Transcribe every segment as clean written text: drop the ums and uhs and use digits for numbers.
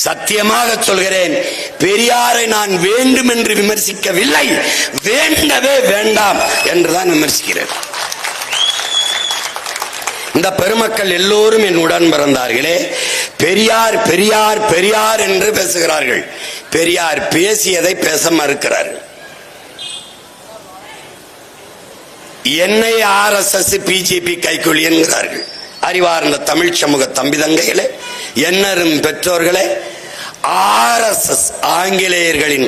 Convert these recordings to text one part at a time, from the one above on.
சத்தியமாக சொல்கிறேன், பெரியாரை நான் வேண்டும் என்று விமர்சிக்கவில்லை, வேண்டவே வேண்டாம் என்றுதான் விமர்சிக்கிறேன். இந்த பெருமக்கள் எல்லோரும் என் உடன் பிறந்தார்களே, பெரியார் பெரியார் பெரியார் என்று பேசுகிறார்கள். பெரியார் பேசியதை பேச மறுக்கிறார்கள். என்னை RSS பிஜேபி கைக்கூலி என்கிறார்கள். அறிவார்ந்த தமிழ் சமூக தம்பி தங்கைகளே, என்னரும் பெற்றோர்களே, RSS ஆங்கிலேயர்களின்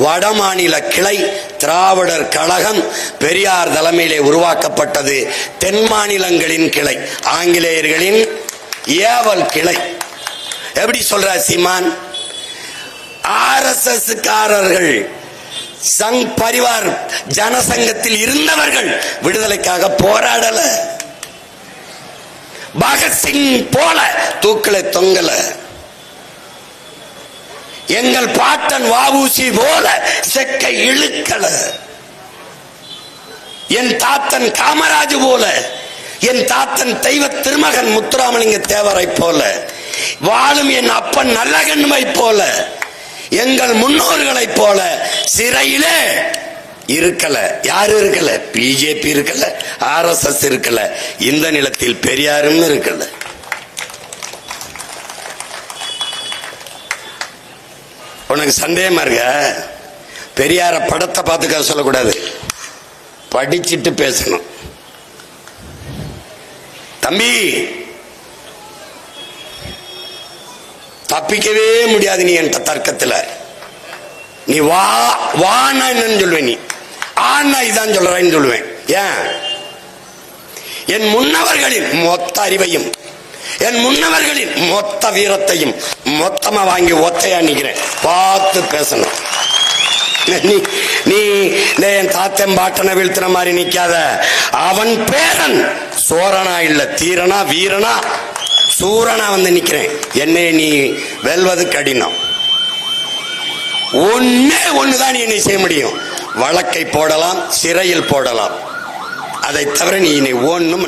வடமாநில கிளை திராவிடர் கழகம் பெரியார் தலைமையிலே உருவாக்கப்பட்டது. தென் மாநிலங்களின் கிளை, ஆங்கிலேயர்களின் ஏவல் கிளை. எப்படி சொல்ற சீமான்? RSS காரர்கள் சங் பரிவார் ஜனசங்கத்தில் இருந்தவர்கள் விடுதலைக்காக போராடல. பகத்சிங் போல தூக்கல தொங்கல. எங்கள் பாட்டன் வஉசி போல செக்கை இழுக்கல. என் தாத்தன் காமராஜ் போல, என் தாத்தன் தெய்வ திருமகன் முத்துராமலிங்க தேவரை போல, வாழும் என் அப்பன் நல்லகண்மை போல, எங்கள் முன்னோர்களை போல சிறையிலே இருக்கல. யாரு இருக்கல? பிஜேபி இருக்கல, RSS இருக்கல, இந்த நிலத்தில் பெரியாரும் இருக்கல. உனக்கு சந்தேகமா இருக்க? பெரியார படத்தை பார்த்துக்க சொல்லக்கூடாது, படிச்சுட்டு பேசணும். தம்பி, தப்பிக்கவே முடியாது நீ என் தர்க்கத்தில். நீ வானா என்னன்னு சொல்லுவேன், நீ ஆனா இதான் சொல்றேன்னு சொல்லுவேன். ஏன்? என் முன்னவர்களின் மொத்த அறிவையும், என் முன்னவர்களின் மொத்த வீரத்தையும் மொத்தமா வாங்கி ஒத்தையா நிக்கிறேன். பார்த்து பேசணும். நீ என் தாத்தன் பாட்டனை வீழ்த்தின மாதிரி நிக்காத. அவன் பேரன் சோரனா இல்ல தீரனா வீரனா சூரனா வந்து நிக்கிறேன். என்னை நீ வெல்வது கடினம். ஒண்ணுதான் நீ என்னை செய்ய முடியும். வழக்கை போடலாம், சிறையில் போடலாம். அதை தவிர நீ ஒண்ணும்